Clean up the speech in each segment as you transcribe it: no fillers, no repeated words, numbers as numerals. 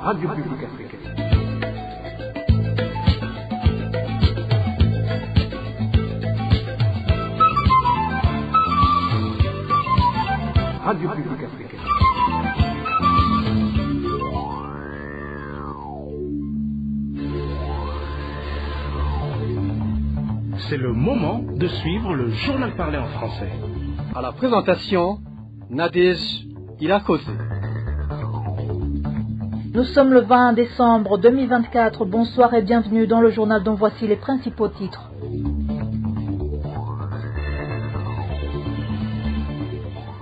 Radio Publique Africaine. Radio Publique Africaine. C'est le moment de suivre le journal parlé en français. À la présentation, Nadège Ilakose. Nous sommes le 20 décembre 2024. Bonsoir et bienvenue dans le journal dont voici les principaux titres.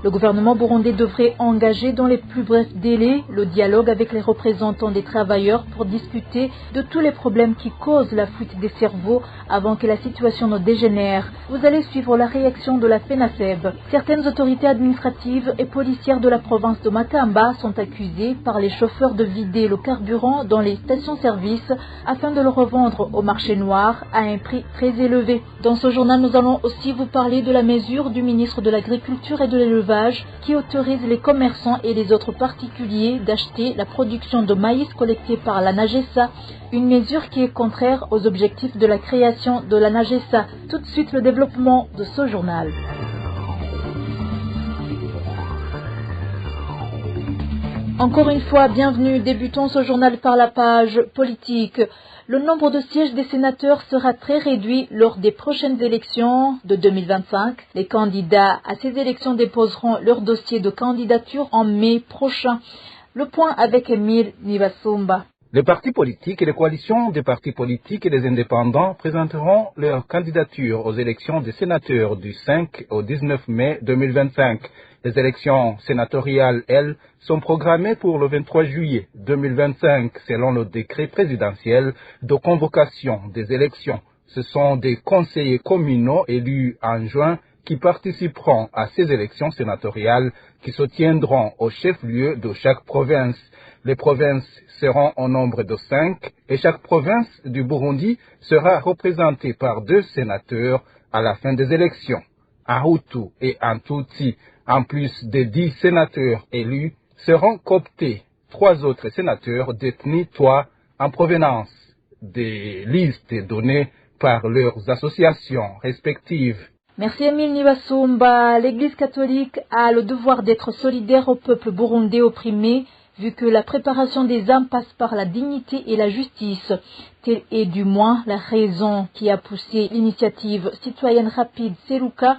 Le gouvernement burundais devrait engager dans les plus brefs délais le dialogue avec les représentants des travailleurs pour discuter de tous les problèmes qui causent la fuite des cerveaux avant que la situation ne dégénère. Vous allez suivre la réaction de la FENASEB. Certaines autorités administratives et policières de la province de Makamba sont accusées par les chauffeurs de vider le carburant dans les stations-service afin de le revendre au marché noir à un prix très élevé. Dans ce journal, nous allons aussi vous parler de la mesure du ministre de l'Agriculture et de l'Élevage qui autorise les commerçants et les autres particuliers d'acheter la production de maïs collectée par la NAGESA, une mesure qui est contraire aux objectifs de la création de la NAGESA. Tout de suite, le développement de ce journal. Encore une fois, bienvenue. Débutons ce journal par la page politique. Le nombre de sièges des sénateurs sera très réduit lors des prochaines élections de 2025. Les candidats à ces élections déposeront leur dossier de candidature en mai prochain. Le point avec Emile Nivasumba. Les partis politiques et les coalitions des partis politiques et des indépendants présenteront leur candidature aux élections des sénateurs du 5 au 19 mai 2025. Les élections sénatoriales, elles, sont programmées pour le 23 juillet 2025 selon le décret présidentiel de convocation des élections. Ce sont des conseillers communaux élus en juin qui participeront à ces élections sénatoriales qui se tiendront au chef-lieu de chaque province. Les provinces seront au nombre de 5 et chaque province du Burundi sera représentée par 2 sénateurs à la fin des élections. À Hutu et en Tutsi, en plus des 10 sénateurs élus, seront cooptés 3 autres sénateurs d'ethnie Twa en provenance des listes données par leurs associations respectives. Merci Emile Nivasumba. L'Église catholique a le devoir d'être solidaire au peuple burundais opprimé, vu que la préparation des âmes passe par la dignité et la justice. Telle est du moins la raison qui a poussé l'initiative citoyenne rapide Seruka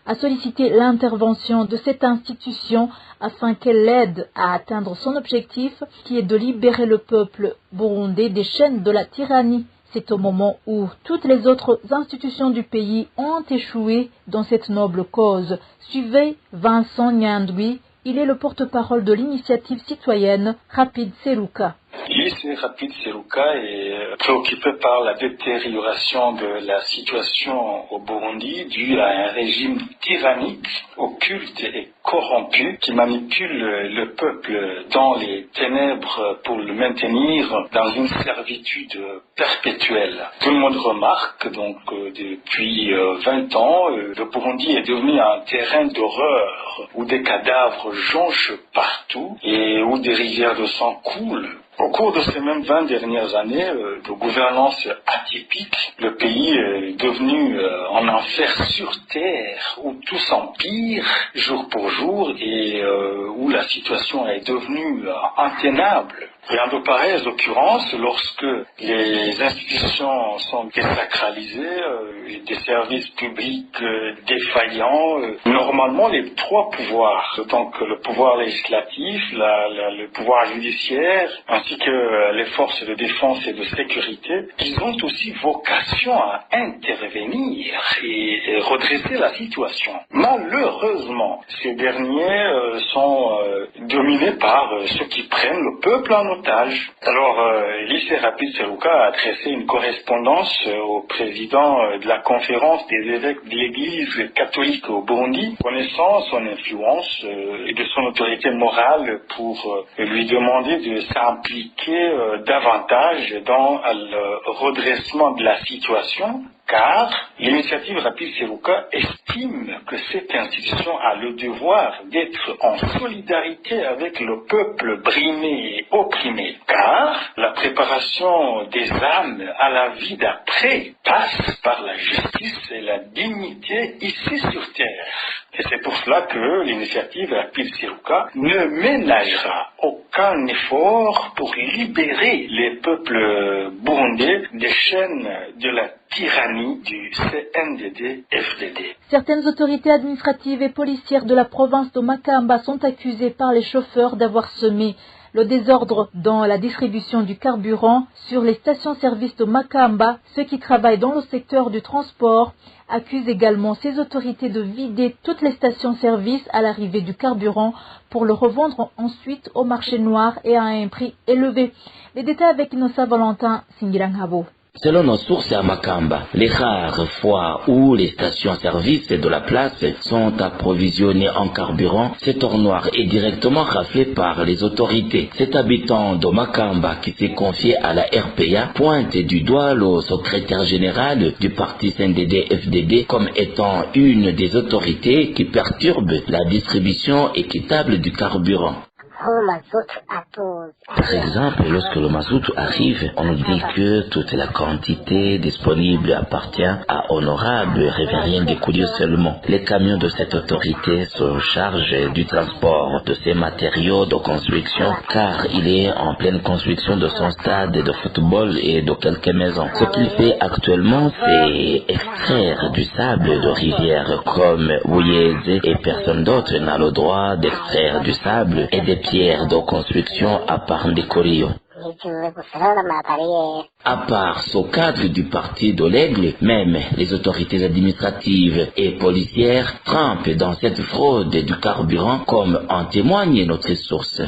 à solliciter l'intervention de cette institution afin qu'elle l'aide à atteindre son objectif qui est de libérer le peuple burundais des chaînes de la tyrannie. C'est au moment où toutes les autres institutions du pays ont échoué dans cette noble cause. Suivez Vincent Nyandwi, il est le porte-parole de l'initiative citoyenne Rapide Seruka. L'IC Rapide Seruka est préoccupé par la détérioration de la situation au Burundi due à un régime tyrannique, occulte et corrompu qui manipule le peuple dans les ténèbres pour le maintenir dans une servitude perpétuelle. Tout le monde remarque donc depuis 20 ans, le Burundi est devenu un terrain d'horreur où des cadavres jonchent partout et où des rivières de sang coulent. Au cours de ces mêmes 20 dernières années de gouvernance atypique, le pays est devenu un enfer sur terre, où tout s'empire jour pour jour et où la situation est devenue intenable. Et en de pareilles occurrences, lorsque les institutions sont désacralisées, des services publics défaillants, normalement les 3 pouvoirs, donc le pouvoir législatif, le pouvoir judiciaire, ainsi que les forces de défense et de sécurité, ils ont aussi vocation à intervenir et redresser la situation. Malheureusement, ces derniers sont dominés par ceux qui prennent le peuple en otage. Alors, l'IC Rapide Seruka a adressé une correspondance au président de la conférence des évêques de l'Église catholique au Burundi, connaissant son influence et de son autorité morale pour lui demander de s'impliquer davantage dans le redressement de la situation, car l'initiative Rapide Seruka estime que cette institution a le devoir d'être en solidarité avec le peuple brimé et opprimé supprimée, car la préparation des âmes à la vie d'après passe par la justice et la dignité ici sur Terre. Et c'est pour cela que l'initiative Rapide Seruka ne ménagera aucun effort pour libérer les peuples burundais des chaînes de la tyrannie du CNDD-FDD. Certaines autorités administratives et policières de la province de Makamba sont accusées par les chauffeurs d'avoir semé le désordre dans la distribution du carburant sur les stations-service de Makamba. Ceux qui travaillent dans le secteur du transport accusent également ces autorités de vider toutes les stations-service à l'arrivée du carburant pour le revendre ensuite au marché noir et à un prix élevé. Les détails avec Inosa Valentin Singirangabo. Selon nos sources à Makamba, les rares fois où les stations-service de la place sont approvisionnées en carburant, cet or noir est directement raflé par les autorités. Cet habitant de Makamba qui s'est confié à la RPA pointe du doigt le secrétaire général du parti CNDD-FDD comme étant une des autorités qui perturbe la distribution équitable du carburant. Par exemple, lorsque le mazout arrive, on nous dit que toute la quantité disponible appartient à Honorable Révérien Gekoudio seulement. Les camions de cette autorité se chargent du transport de ces matériaux de construction car il est en pleine construction de son stade de football et de quelques maisons. Ce qu'il fait actuellement, c'est extraire du sable de rivière comme Bouyeze et personne d'autre n'a le droit d'extraire du sable et des pierres de construction à part des Corio. À part ce cadre du parti de l'Aigle, même les autorités administratives et policières trempent dans cette fraude du carburant comme en témoigne notre source.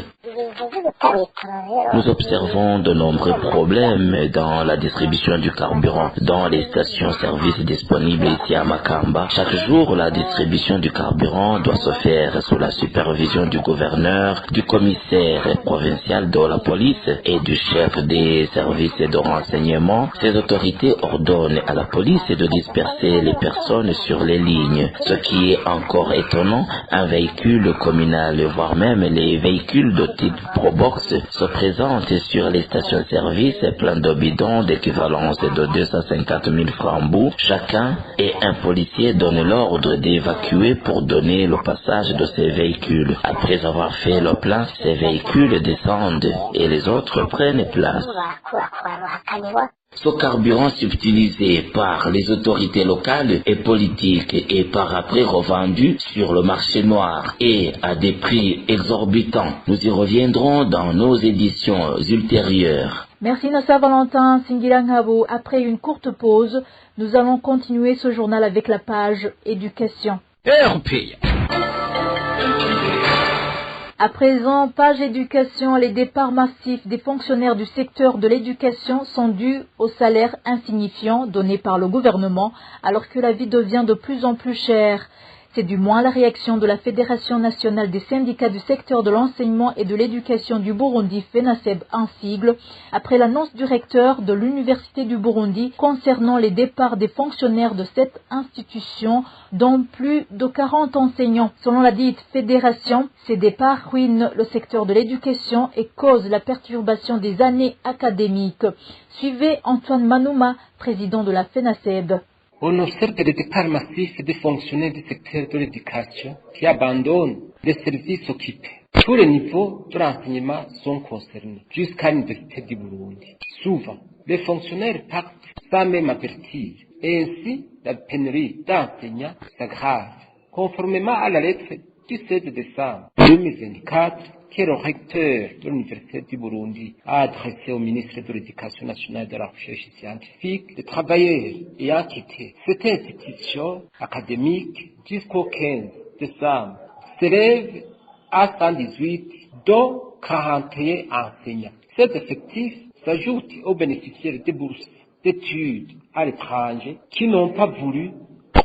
Nous observons de nombreux problèmes dans la distribution du carburant dans les stations-service disponibles ici à Makamba. Chaque jour, la distribution du carburant doit se faire sous la supervision du gouverneur, du commissaire provincial de la police et du chef des services de renseignement. Ces autorités ordonnent à la police de disperser les personnes sur les lignes. Ce qui est encore étonnant, un véhicule communal, voire même les véhicules de type Probox se présentent sur les stations-service plein de bidons d'équivalence de 250 000 francs bout chacun et un policier donne l'ordre d'évacuer pour donner le passage de ces véhicules. Après avoir fait le plein, ces véhicules descendent et les autres prennent place. Ce carburant subtilisé par les autorités locales et politiques et par après revendu sur le marché noir et à des prix exorbitants. Nous y reviendrons dans nos éditions ultérieures. Merci Nossa Valentin Singirangabo. Après une courte pause, nous allons continuer ce journal avec la page éducation. À présent, page éducation, les départs massifs des fonctionnaires du secteur de l'éducation sont dus aux salaires insignifiants donnés par le gouvernement alors que la vie devient de plus en plus chère. C'est du moins la réaction de la Fédération nationale des syndicats du secteur de l'enseignement et de l'éducation du Burundi, FENASEB en sigle, après l'annonce du recteur de l'Université du Burundi concernant les départs des fonctionnaires de cette institution, dont plus de 40 enseignants. Selon la dite fédération, ces départs ruinent le secteur de l'éducation et causent la perturbation des années académiques. Suivez Antoine Manouma, président de la FENASEB. On observe des départs massifs des fonctionnaires du secteur de l'éducation qui abandonnent les services occupés. Tous les niveaux de l'enseignement sont concernés, jusqu'à l'Université du Burundi. Souvent, les fonctionnaires partent sans même avertir, et ainsi la pénurie d'enseignants s'aggrave. Conformément à la lettre du 16 décembre 2024, que le recteur de l'Université du Burundi a adressé au ministre de l'Éducation nationale et de la recherche scientifique, les travailleurs ayant quitté cette institution académique jusqu'au 15 décembre s'élèvent à 118, dont 41 enseignants. Cet effectif s'ajoute aux bénéficiaires des bourses d'études à l'étranger qui n'ont pas voulu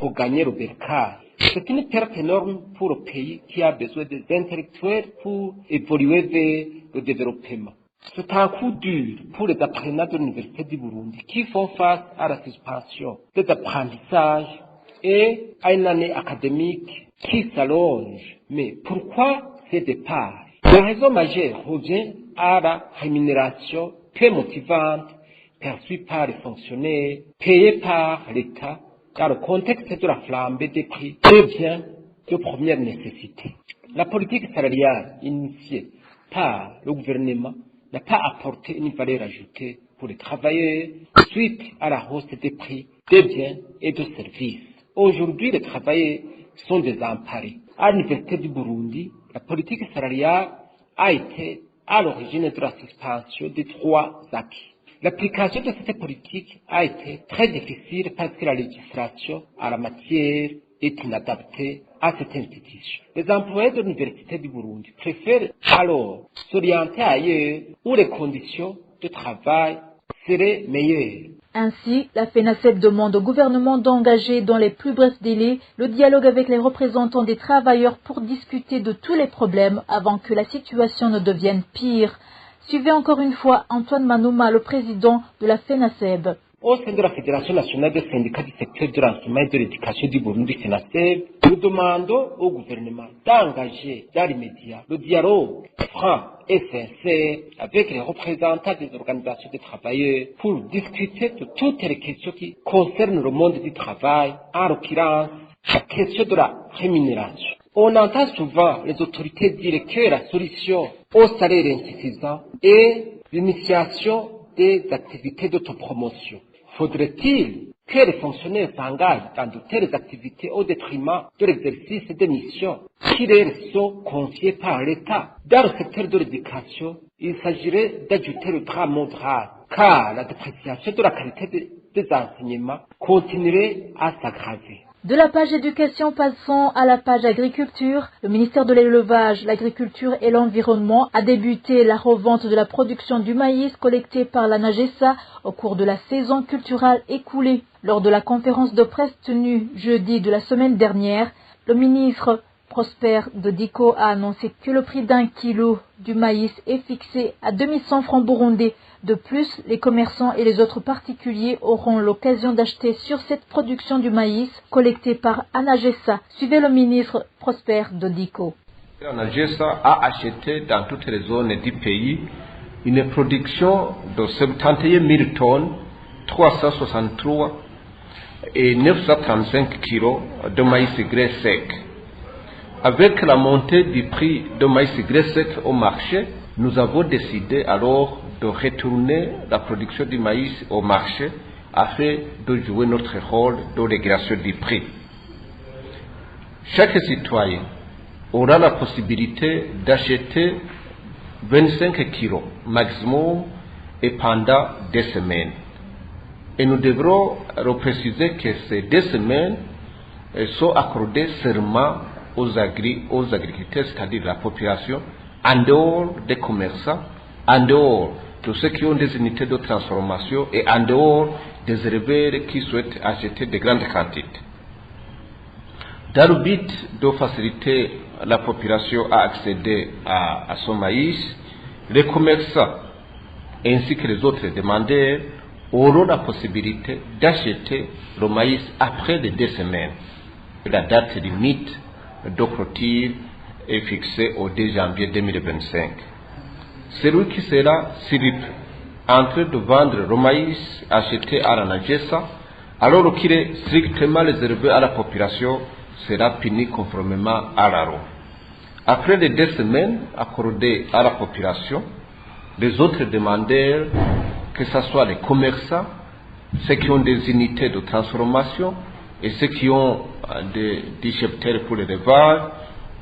regagner le Bercail. C'est une perte énorme pour le pays qui a besoin des intellectuels pour évoluer vers le développement. C'est un coup dur pour les apprenants de l'Université du Burundi qui font face à la suspension des apprentissages et à une année académique qui s'allonge. Mais pourquoi ces départs? La raison majeure revient à la rémunération peu motivante perçue par les fonctionnaires, payée par l'État, dans le contexte de la flambée des prix des biens de première nécessité. La politique salariale initiée par le gouvernement n'a pas apporté une valeur ajoutée pour les travailleurs suite à la hausse des prix des biens et des services. Aujourd'hui, les travailleurs sont désemparés. À l'Université du Burundi, la politique salariale a été à l'origine de la suspension des 3 acquis. L'application de cette politique a été très difficile parce que la législation à la matière est inadaptée à cette institution. Les employés de l'Université du Burundi préfèrent alors s'orienter ailleurs où les conditions de travail seraient meilleures. Ainsi, la FENASEB demande au gouvernement d'engager dans les plus brefs délais le dialogue avec les représentants des travailleurs pour discuter de tous les problèmes avant que la situation ne devienne pire. Suivez encore une fois Antoine Manouma, le président de la FENASEB. Au sein de la Fédération nationale des syndicats du secteur de l'enseignement et de l'éducation du Burundi, FENASEB, nous demandons au gouvernement d'engager dans l'immédiat le dialogue franc et sincère avec les représentants des organisations des travailleurs pour discuter de toutes les questions qui concernent le monde du travail, en l'occurrence la question de la rémunération. On entend souvent les autorités dire que la solution au salaire insuffisant est l'initiation des activités d'autopromotion. Faudrait-il que les fonctionnaires s'engagent dans de telles activités au détriment de l'exercice des missions qui leur sont confiées par l'État? Dans le secteur de l'éducation, il s'agirait d'ajouter le drame moral, car la dépréciation de la qualité des enseignements continuerait à s'aggraver. De la page éducation, passons à la page agriculture. Le ministère de l'Élevage, l'Agriculture et l'Environnement a débuté la revente de la production du maïs collecté par la NAGESA au cours de la saison culturelle écoulée. Lors de la conférence de presse tenue jeudi de la semaine dernière, le ministre Prosper Dodiko a annoncé que le prix d'un kilo du maïs est fixé à 2100 francs burundais. De plus, les commerçants et les autres particuliers auront l'occasion d'acheter sur cette production du maïs collectée par ANAGESA. Suivez le ministre Prosper Dodiko. ANAGESA a acheté dans toutes les zones du pays une production de 71 000 tonnes, 363 et 935 kilos de maïs gras sec. Avec la montée du prix de maïs gras sec au marché, nous avons décidé alors de retourner la production du maïs au marché afin de jouer notre rôle de régulation du prix. Chaque citoyen aura la possibilité d'acheter 25 kilos maximum et pendant 2 semaines. Et nous devrons repréciser que ces 2 semaines sont accordées seulement aux agriculteurs, c'est-à-dire la population, en dehors des commerçants, en dehors de ceux qui ont des unités de transformation et en dehors des éleveurs qui souhaitent acheter de grandes quantités. Dans le but de faciliter la population à accéder à son maïs, les commerçants ainsi que les autres demandeurs auront la possibilité d'acheter le maïs après les 2 semaines. La date limite de clôture est fixée au 2 janvier 2025. Celui qui sera en train de vendre le maïs acheté à la NAGESA, alors qu'il est strictement réservé à la population, sera puni conformément à la loi. Après les 2 semaines accordées à la population, les autres demandeurs, que ce soit les commerçants, ceux qui ont des unités de transformation et ceux qui ont des cheptels pour les revendre,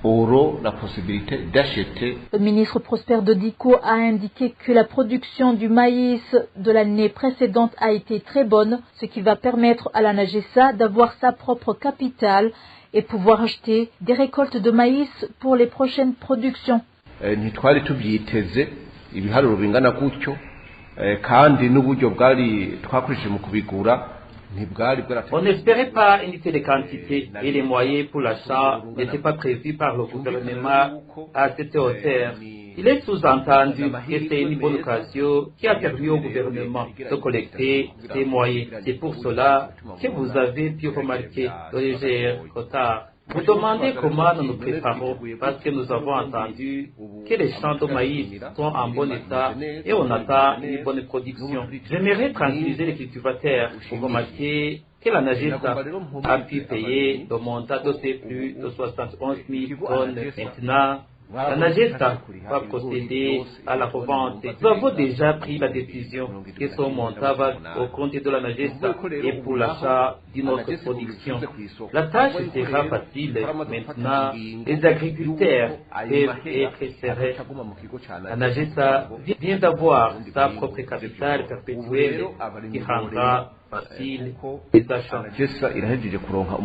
auront la possibilité d'acheter. Le ministre Prosper Dodiko a indiqué que la production du maïs de l'année précédente a été très bonne, ce qui va permettre à la NAGESA d'avoir sa propre capitale et pouvoir acheter des récoltes de maïs pour les prochaines productions. Ntitwari tubyiteze ibiharuro bingana gutyo kandi n'uburyo bwari twakoresheje mu kubigura. On n'espérait pas une telle quantité et les moyens pour l'achat n'étaient pas prévus par le gouvernement à cette hauteur. Il est sous-entendu que c'est une bonne occasion qui a permis au gouvernement de collecter ces moyens. C'est pour cela que vous avez pu remarquer le léger retard Vous demandez comment nous nous préparons parce que nous avons entendu que les champs de maïs sont en bon état et on attend une bonne production. J'aimerais tranquilliser les cultivateurs pour remarquer que la NAGESA a pu payer le montant de plus de 71 000 tonnes maintenant. La NAGESA va procéder à la revente. Nous avons déjà pris la décision que ce montant va au compte de la NAGESA et pour l'achat d'une autre production. La tâche sera facile. Maintenant, les agriculteurs peuvent être sereins. La NAGESA vient d'avoir sa propre capitale perpétuelle qui rendra facile les achats. NAGESA irahejeje kuronka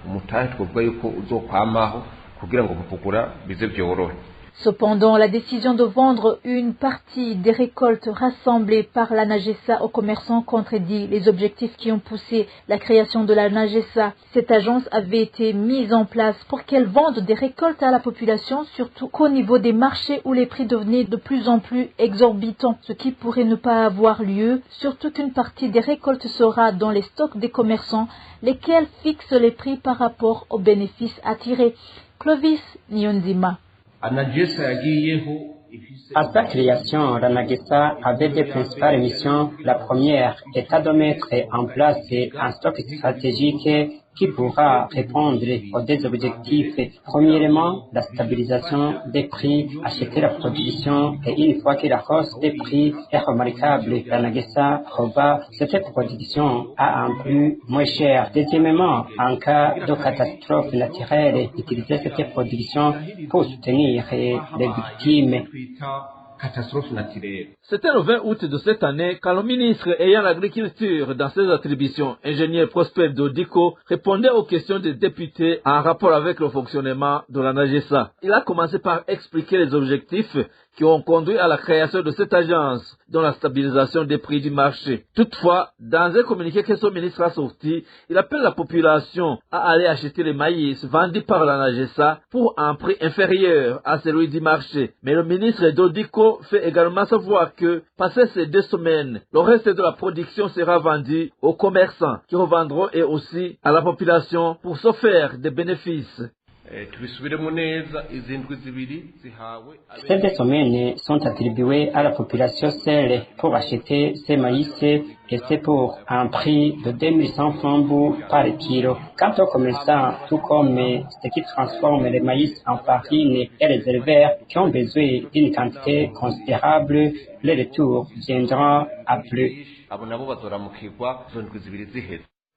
umutahe twovuga yuko uzokwamaho kugira ngo kugura bize byorohe. Cependant, la décision de vendre une partie des récoltes rassemblées par la NAGESA aux commerçants contredit les objectifs qui ont poussé la création de la NAGESA. Cette agence avait été mise en place pour qu'elle vende des récoltes à la population, surtout qu'au niveau des marchés où les prix devenaient de plus en plus exorbitants, ce qui pourrait ne pas avoir lieu, surtout qu'une partie des récoltes sera dans les stocks des commerçants, lesquels fixent les prix par rapport aux bénéfices attirés. Clovis Nyonzima. À sa création, la NAGESA avait deux principales missions. La première étant de mettre en place un stock stratégique qui pourra répondre aux deux objectifs. Premièrement, la stabilisation des prix, acheter la production et une fois que la hausse des prix est remarquable, la NAGESA revend cette production à un prix moins cher. Deuxièmement, en cas de catastrophe naturelle, utiliser cette production pour soutenir les victimes. C'était le 20 août de cette année quand le ministre ayant l'agriculture dans ses attributions, ingénieur Prosper Dodico, répondait aux questions des députés en rapport avec le fonctionnement de la NAGESA. Il a commencé par expliquer les objectifs qui ont conduit à la création de cette agence, dont la stabilisation des prix du marché. Toutefois, dans un communiqué que son ministre a sorti, il appelle la population à aller acheter les maïs vendus par la NAGESA pour un prix inférieur à celui du marché. Mais le ministre Dodico fait également savoir que, passé ces 2 semaines, le reste de la production sera vendu aux commerçants qui revendront et aussi à la population pour se faire des bénéfices. Ces 2 semaines sont attribuées à la population seule pour acheter ces maïs et c'est pour un prix de 2100 francs par kilo. Quant aux commerçants, tout comme ceux qui transforment les maïs en farine et les éleveurs qui ont besoin d'une quantité considérable, le retour viendra à plus.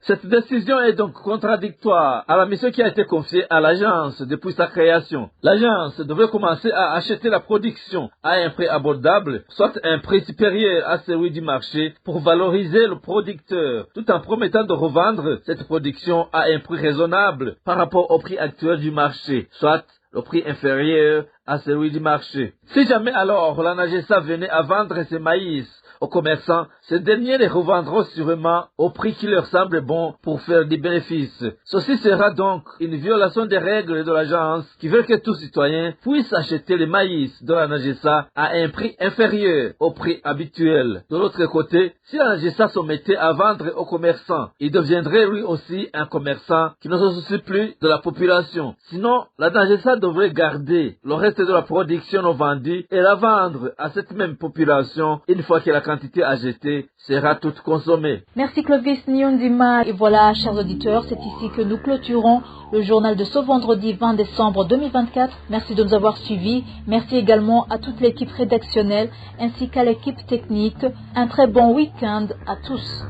Cette décision est donc contradictoire à la mission qui a été confiée à l'agence depuis sa création. L'agence devait commencer à acheter la production à un prix abordable, soit un prix supérieur à celui du marché, pour valoriser le producteur, tout en promettant de revendre cette production à un prix raisonnable par rapport au prix actuel du marché, soit le prix inférieur à celui du marché. Si jamais alors la NAGESA venait à vendre ses maïs aux commerçants, ces derniers les revendront sûrement au prix qui leur semble bon pour faire des bénéfices. Ceci sera donc une violation des règles de l'agence qui veut que tout citoyen puisse acheter les maïs de la NAGESA à un prix inférieur au prix habituel. De l'autre côté, si la NAGESA se mettait à vendre aux commerçants, il deviendrait lui aussi un commerçant qui ne se soucie plus de la population. Sinon, la NAGESA devrait garder le reste de la production non vendue et la vendre à cette même population une fois que la quantité ajoutée sera toute consommée. Merci Clovis Nyonzima. Et voilà, chers auditeurs, c'est ici que nous clôturons le journal de ce vendredi 20 décembre 2024. Merci de nous avoir suivis. Merci également à toute l'équipe rédactionnelle ainsi qu'à l'équipe technique. Un très bon week-end à tous.